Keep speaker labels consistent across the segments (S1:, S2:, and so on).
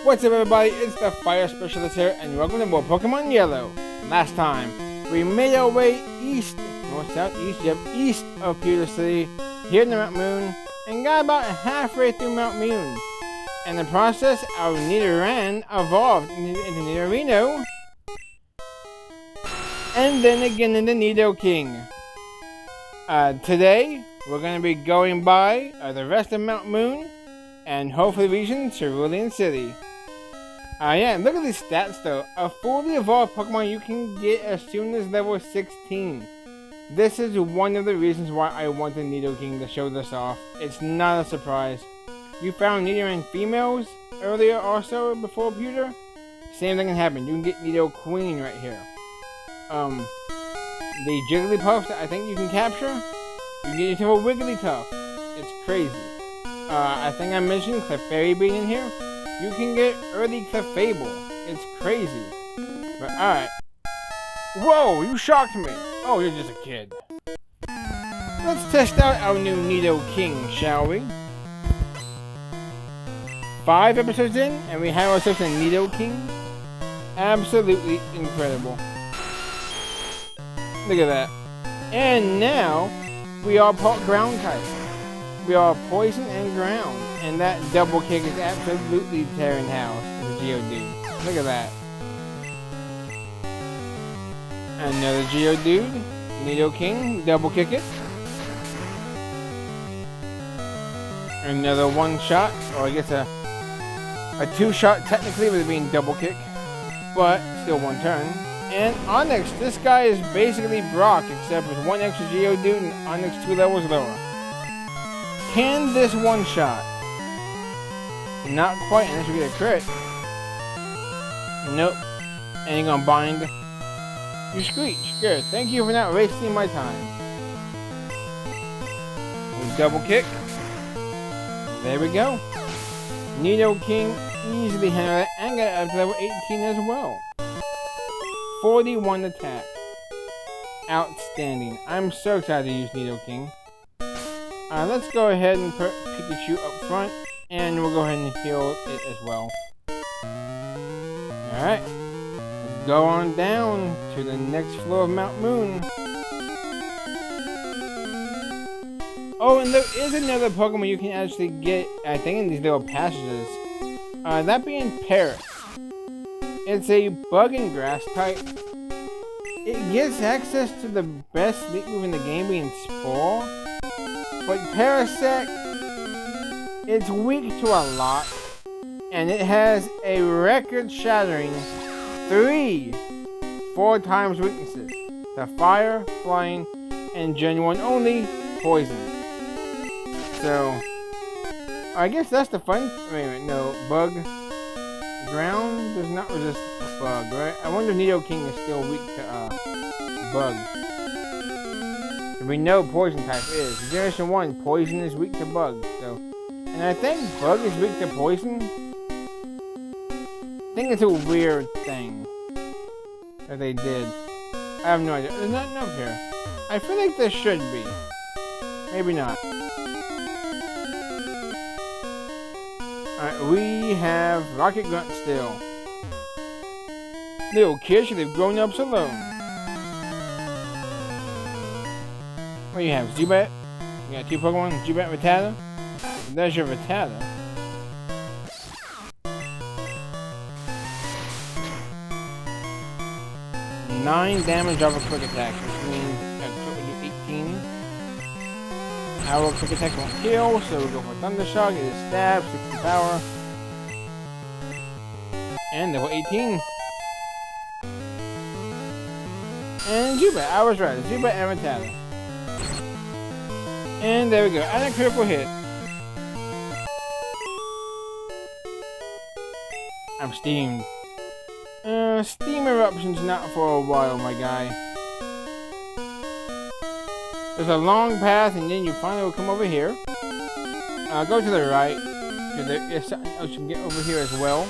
S1: What's up everybody, it's the Fire Specialist here, and welcome to more Pokemon Yellow. Last time, we made our way east, north, south, east of Pewter City, here in the Mount Moon, and got about halfway through Mount Moon. In the process, our Nidoran evolved into Nidorino, and then again into Nidoking. Today, we're going to be going by the rest of Mount Moon, and hopefully reaching Cerulean City. Yeah, look at these stats though. A fully evolved Pokemon you can get as soon as level 16. This is one of the reasons why I wanted Nidoking to show this off. It's not a surprise. You found Nidoran females earlier also before Pewter. Same thing can happen. You can get Nido Queen right here. The Jigglypuff that I think you can capture, you can get yourself a Wigglytuff. It's crazy. I think I mentioned Clefairy being in here. You can get early Clefable. It's crazy. But alright. Whoa, you shocked me. Oh, you're just a kid. Let's test out our new Nidoking, shall we? 5 episodes in, and we have ourselves a Nidoking. Absolutely incredible. Look at that. And now, we are part ground type. We are poison and ground. And that double kick is absolutely tearing house to the Geodude. Look at that. Another Geodude. Nidoking. Double kick it. Another one shot. Or I guess a two shot technically with it being double kick. But still one turn. And Onix. This guy is basically Brock except with one extra Geodude and Onix 2 levels lower. Can this one shot? Not quite, unless you get a crit. Nope. And you're gonna bind. You screech. Good. Thank you for not wasting my time. Double kick. There we go. Nidoking easily handled it and got up to level 18 as well. 41 attack. Outstanding. I'm so excited to use Nidoking. Let's go ahead and put Pikachu up front. And we'll go ahead and heal it as well. Alright. Let's go on down to the next floor of Mount Moon. Oh, and there is another Pokemon you can actually get, I think, in these little passages. That being Paris. It's a bug and grass type. It gets access to the best sleep move in the game, being Spore. But Parasect, it's weak to a lot, and it has a record-shattering 4 times weaknesses to fire, flying, and genuine only poison. So, I guess that's the fun. Wait a minute, no, bug. Ground does not resist bug, right? I wonder if Nidoking is still weak to bug. We know poison type is. Generation 1, poison is weak to bug, so. And I think bug is weak to poison. I think it's a weird thing that they did. I have no idea. There's nothing up here. I feel like there should be. Maybe not. Alright, we have Rocket Grunt still. Little kids should have grown up alone. What do you have? Zubat? You got 2 Pokemon? Zubat, Rattata? There's your Rattata. Nine damage off a quick attack, which means a crit would do 18. Our quick attack won't kill, so we'll go for Thunder Shock, get a stab, 60 power. And level 18. And Zubat, I was right, Zubat and Rattata. And there we go, and a critical hit. I'm steamed. Steam eruption's not for a while, my guy. There's a long path, and then you finally will come over here. Go to the right, because there is something else you can get over here as well.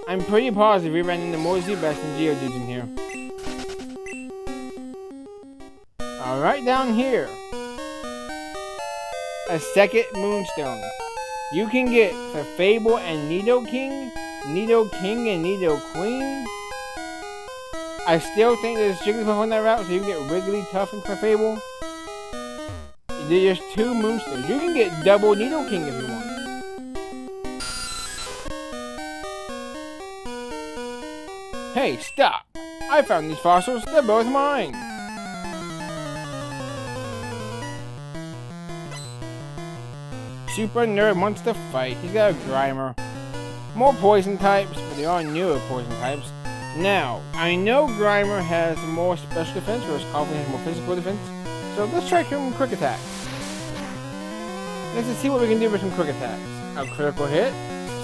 S1: I'm pretty positive we ran into more Zubats and Geodudes in here. Right down here. A second Moonstone. You can get Clefable and Nidoking, Nidoking and Nidoqueen. I still think there's Jigglypuff on that route, so you can get Wigglytuff and Clefable. There's 2 Moonstones. You can get double Nidoking if you want. Hey, stop! I found these fossils. They're both mine. Super Nerd wants to fight. He's got a Grimer. More poison types, but they are newer poison types. Now, I know Grimer has more special defense, whereas Coffee has more physical defense. So let's try some quick attacks. Let's just see what we can do with some quick attacks. A critical hit.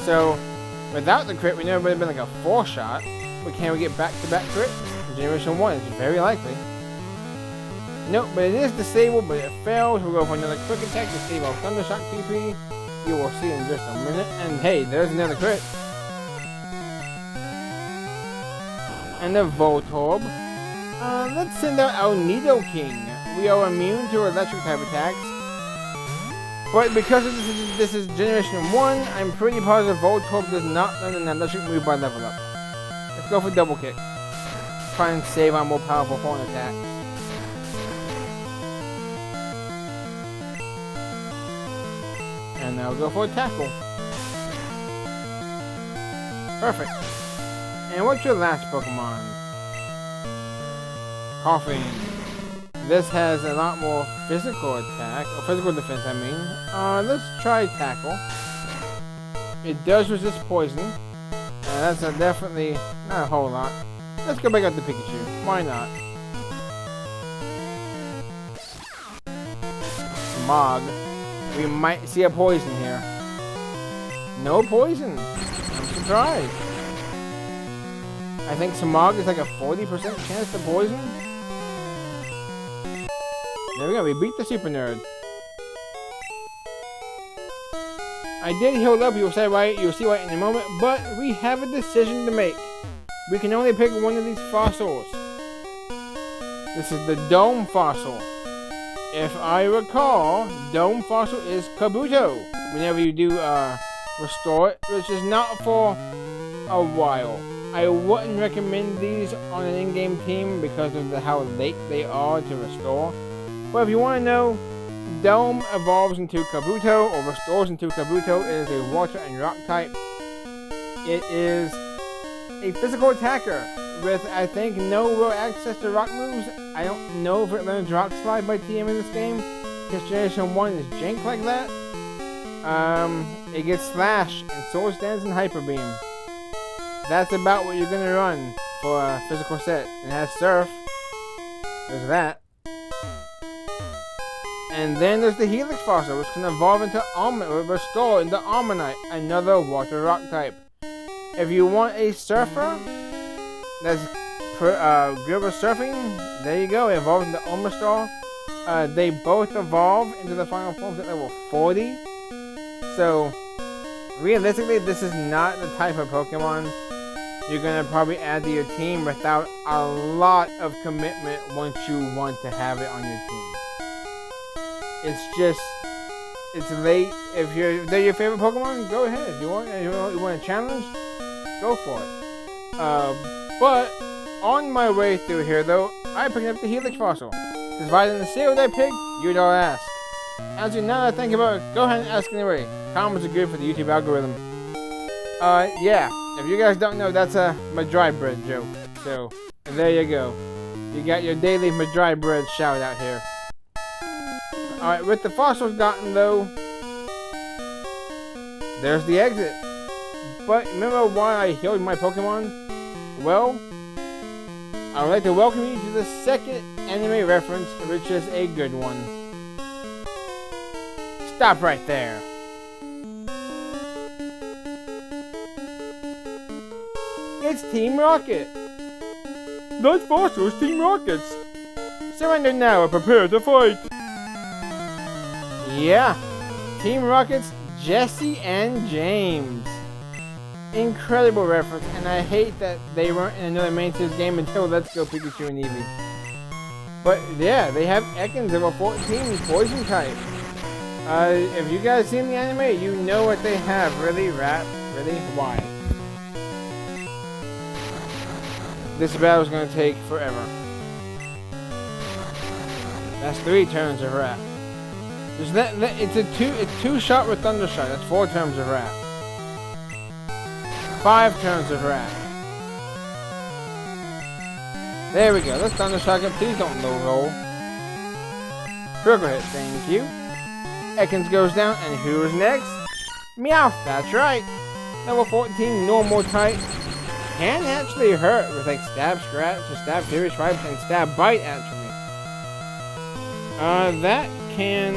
S1: So, without the crit, we know it would have been like a 4-shot. But can we get back-to-back crit? Generation 1 is very likely. Nope, but it is disabled, but it fails. We'll go for another quick attack to save our Thundershock PP. You will see in just a minute. And hey, there's another crit. And a Voltorb. Let's send out our Nidoking. We are immune to electric type attacks. But because this is Generation 1, I'm pretty positive Voltorb does not learn an electric move by level up. Let's go for Double Kick. Try and save our more powerful horn attacks. And now go for a Tackle. Perfect. And what's your last Pokemon? Coughing. This has a lot more physical attack, or physical defense, I mean. Let's try Tackle. It does resist poison. That's definitely not a whole lot. Let's go back up to Pikachu. Why not? Smog. We might see a poison here. No poison. I'm surprised. I think Smog is like a 40% chance to poison. There we go, we beat the Super Nerd. I did heal up, you'll see why in a moment, but we have a decision to make. We can only pick one of these fossils. This is the Dome Fossil. If I recall, Dome Fossil is Kabuto. Whenever you do restore it, which is not for a while. I wouldn't recommend these on an in-game team because of how late they are to restore. But if you want to know, Dome evolves into Kabuto, or restores into Kabuto. It is a water and rock type. It is a physical attacker with, I think, no real access to rock moves. I don't know if it learns Rock Slide by TM in this game, because Generation 1 is jank like that. It gets Slash, and Sword Stance, and Hyper Beam. That's about what you're going to run for a physical set. It has Surf. There's that. And then there's the Helix Fossil, which can evolve into restore into Almanite, another water rock type. If you want a Surfer that's good with surfing, there you go. It evolves into Omastar. They both evolve into the final forms at level 40. So, realistically, this is not the type of Pokemon you're going to probably add to your team without a lot of commitment once you want to have it on your team. It's late. If they're your favorite Pokemon, go ahead. If you want a challenge, go for it. But on my way through here, though, I picked up the Helix Fossil. Because if I didn't say what I picked, you don't ask. Actually, now that I think about it, go ahead and ask anyway. Comments are good for the YouTube algorithm. Yeah. If you guys don't know, that's a Madry Bread joke. So, there you go. You got your daily Madry Bread shout out here. Alright, with the fossils gotten though, there's the exit. But remember why I healed my Pokemon? Well, I would like to welcome you to the second anime reference, which is a good one. Stop right there. It's Team Rocket. That fossil is Team Rocket's. Surrender now or prepare to fight. Yeah, Team Rocket's Jesse and James. Incredible reference, and I hate that they weren't in another main series game until Let's Go Pikachu and Eevee. But yeah, they have Ekans level 14, Poison type. If you guys seen the anime, you know what they have. Really? Really? Why? This battle is going to take forever. That's 3 turns of wrap. It's 2 shot with thunder shot. That's 4 turns of wrap. 5 turns of wrap. There we go. Let's thunder shock it. Please don't low roll. Critical hit. Thank you. Ekans goes down, and who's next? Meowth. That's right. Level 14, normal type. Can actually hurt with like stab, scratch, or stab, serious stripes, and stab, bite actually. That can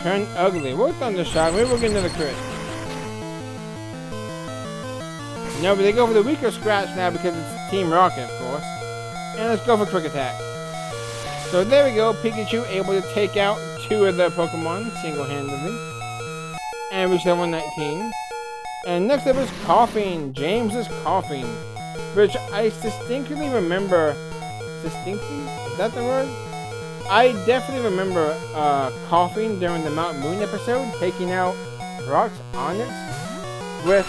S1: turn ugly. We'll thunder shock. Maybe we'll get another crit. No, but they go for the weaker scratch now because it's Team Rocket, of course. And let's go for quick attack. So there we go. Pikachu able to take out 2 of the Pokemon single-handedly. And reach level 19. And next up is Coughing. James is coughing. Which I distinctly remember. Distinctly? Is that the word? I definitely remember coughing during the Mount Moon episode, taking out Brock's Onyx with,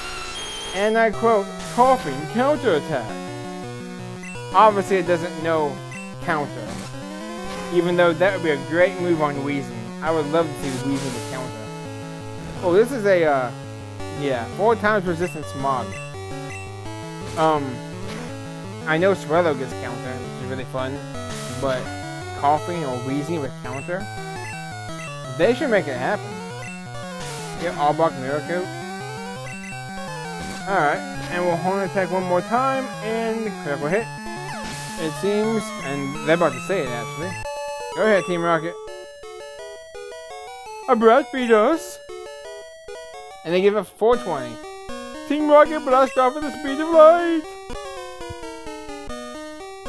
S1: and I quote, coughing counterattack. Obviously it doesn't know counter. Even though that would be a great move on Weezing. I would love to see Weezing with counter. Oh, this is a, yeah, 4 times resistant Smog. I know Swellow gets counter, which is really fun, but coughing or wheezing with counter, they should make it happen. Get Arbok Miracle. Alright, and we'll horn attack one more time, and critical hit. It seems, and they're about to say it actually. Go ahead, Team Rocket. A brat beat us. And they give it 420. Team Rocket blast off at the speed of light.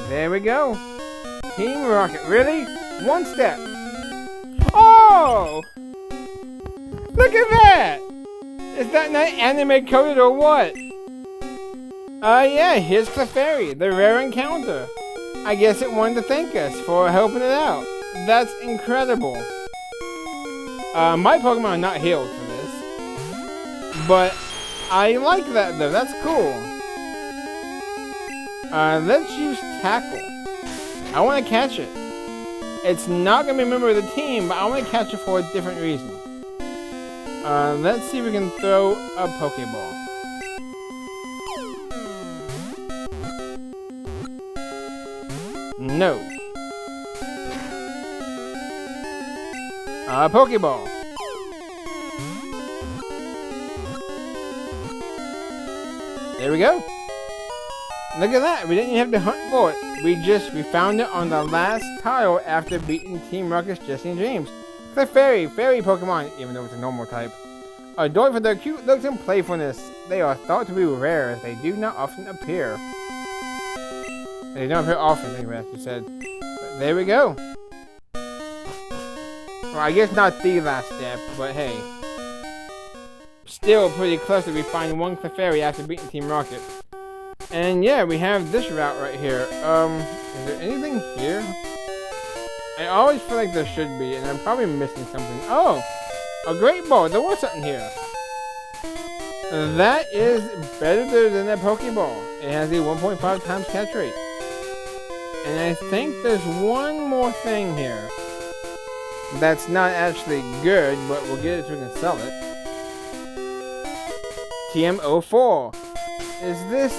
S1: There we go. Team Rocket, really? 1 step. Oh! Look at that! Is that not anime coded or what? Yeah, here's Clefairy, the rare encounter. I guess it wanted to thank us for helping it out. That's incredible. My Pokemon are not healed for this. But I like that though, that's cool. Let's use Tackle. I want to catch it. It's not going to be a member of the team, but I want to catch it for a different reason. Let's see if we can throw a Pokeball. No. A Pokeball. There we go. Look at that, we didn't even have to hunt for it. We found it on the last tile after beating Team Rocket's Jesse and James. Clefairy, fairy Pokemon, even though it's a normal type. Adored for their cute looks and playfulness, they are thought to be rare as they do not often appear. They don't appear often, anyway, as you said. But there we go. Well, I guess not the last step, but hey. Still pretty close that we find 1 Clefairy after beating Team Rocket. And yeah, we have this route right here. Is there anything here? I always feel like there should be, and I'm probably missing something. Oh! A Great Ball! There was something here! That is better than a Pokeball. It has a 1.5 times catch rate. And I think there's one more thing here. That's not actually good, but we'll get it so we can sell it. TM04. Is this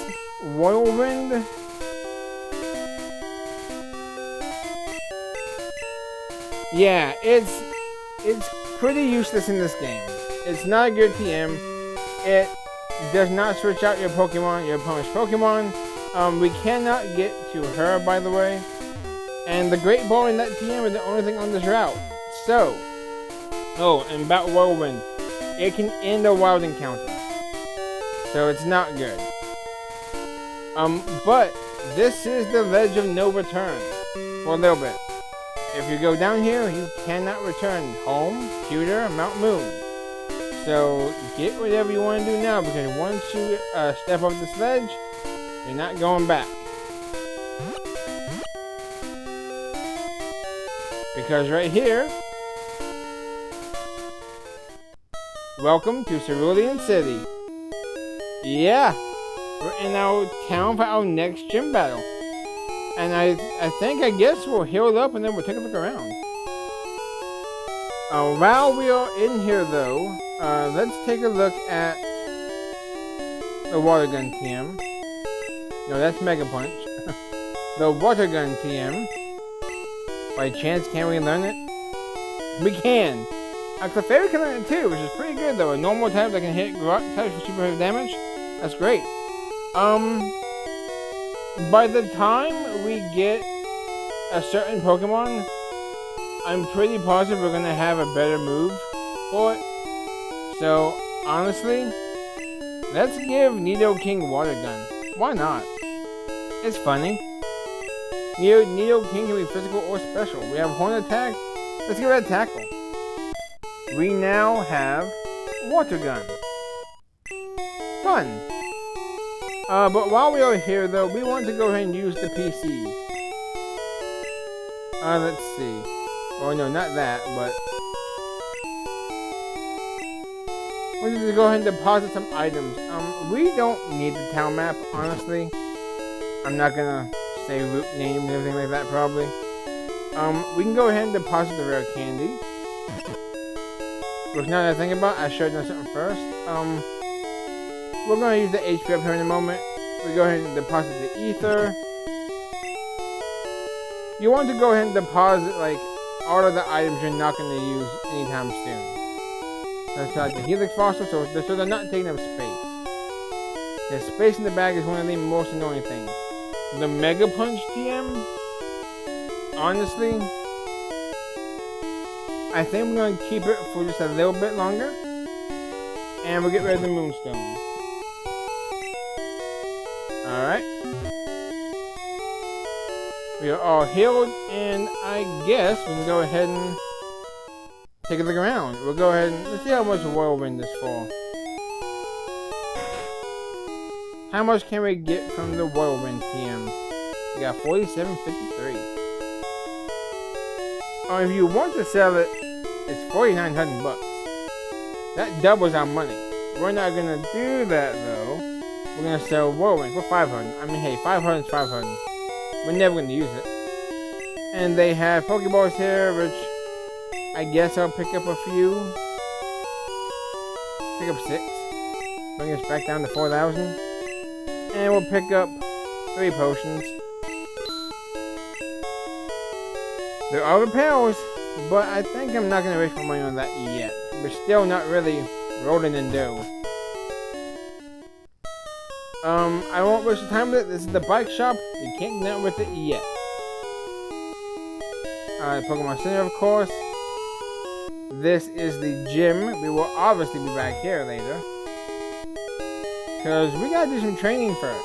S1: Whirlwind? Yeah, it's pretty useless in this game. It's not a good TM. It does not switch out your Pokemon, your opponent's Pokemon. We cannot get to her, by the way. And the Great Ball in that TM is the only thing on this route. So, oh, and about Whirlwind, it can end a wild encounter. So it's not good. But this is the Ledge of No Return for a little bit. If you go down here, you cannot return home, Pewter, Mount Moon. So get whatever you want to do now, because once you step off this ledge, you're not going back. Because right here, welcome to Cerulean City. Yeah, we're in our town for our next gym battle. And I guess we'll heal up and then we'll take a look around. While we are in here though, let's take a look at the water gun TM. No, that's Mega Punch. The water gun TM. By chance, can we learn it? We can. Clefairy can learn it too, which is pretty good though. A normal type that can hit types for super heavy damage. That's great. By the time we get a certain Pokemon, I'm pretty positive we're gonna have a better move for it. So honestly, let's give Nidoking Water Gun. Why not? It's funny. Nidoking can be physical or special. We have Horn Attack. Let's give it a Tackle. We now have Water Gun. Fun. But while we are here though, we want to go ahead and use the PC. Let's see. Oh no, not that, but we're just gonna go ahead and deposit some items. We don't need the town map, honestly. I'm not gonna say route names and everything like that, probably. We can go ahead and deposit the rare candy. Which now that I think about it, I should have done something first. We're gonna use the HP up here in a moment. We go ahead and deposit the ether. You want to go ahead and deposit like all of the items you're not gonna use anytime soon. That's like the Helix Fossil, so they're not taking up space. The space in the bag is one of the most annoying things. The Mega Punch TM, honestly, I think we're going to keep it for just a little bit longer. And we'll get rid of the Moonstone. Alright. We are all healed, and I guess we can go ahead and take a look around. We'll go ahead and let's see how much Whirlwind is for. How much can we get from the Whirlwind TM? We got 47.53. Oh, if you want to sell it, it's 4,900 bucks. That doubles our money. We're not gonna do that though. We're gonna sell Whirlwind for 500. I mean, hey, 500 is 500. We're never gonna use it. And they have Pokeballs here, which I guess I'll pick up a few. Pick up 6. Bring us back down to 4,000. And we'll pick up 3 potions. There are repels, but I think I'm not going to waste my money on that yet. We're still not really rolling in dough. I won't waste the time with it. This is the bike shop. You can't get with it yet. Pokemon Center, of course. This is the gym. We will obviously be back here later. Because we gotta do some training first.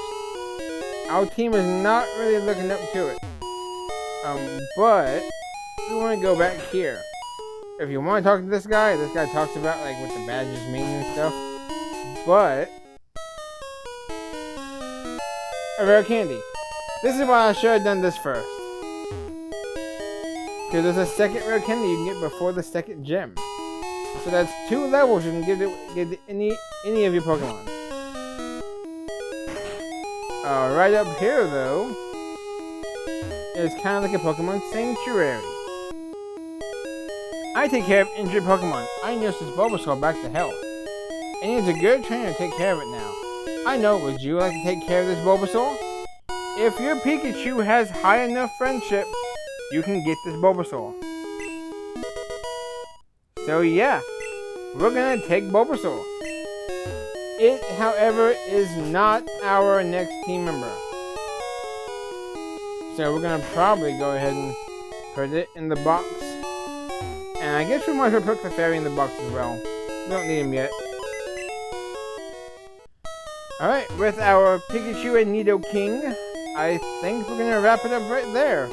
S1: Our team is not really looking up to it. But we want to go back here. If you want to talk to this guy talks about like what the badges mean and stuff. But a rare candy. This is why I should have done this first. Because there's a second rare candy you can get before the second gym. So that's 2 levels you can give to any of your Pokemon. Right up here though is kind of like a Pokemon Sanctuary. I take care of injured Pokemon. I nursed this Bulbasaur back to health. And it's a good trainer to take care of it now. I know, would you like to take care of this Bulbasaur? If your Pikachu has high enough friendship, you can get this Bulbasaur. So yeah, we're gonna take Bulbasaur. It, however, is not our next team member. So we're gonna probably go ahead and put it in the box. And I guess we might as well put Clefairy in the box as well. We don't need him yet. Alright, with our Pikachu and Nidoking, I think we're gonna wrap it up right there.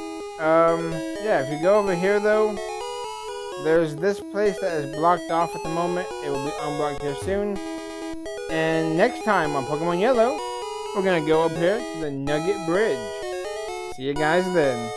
S1: Yeah, if you go over here though, there's this place that is blocked off at the moment. It will be unblocked here soon. And next time on Pokemon Yellow, we're gonna go up here to the Nugget Bridge. See you guys then.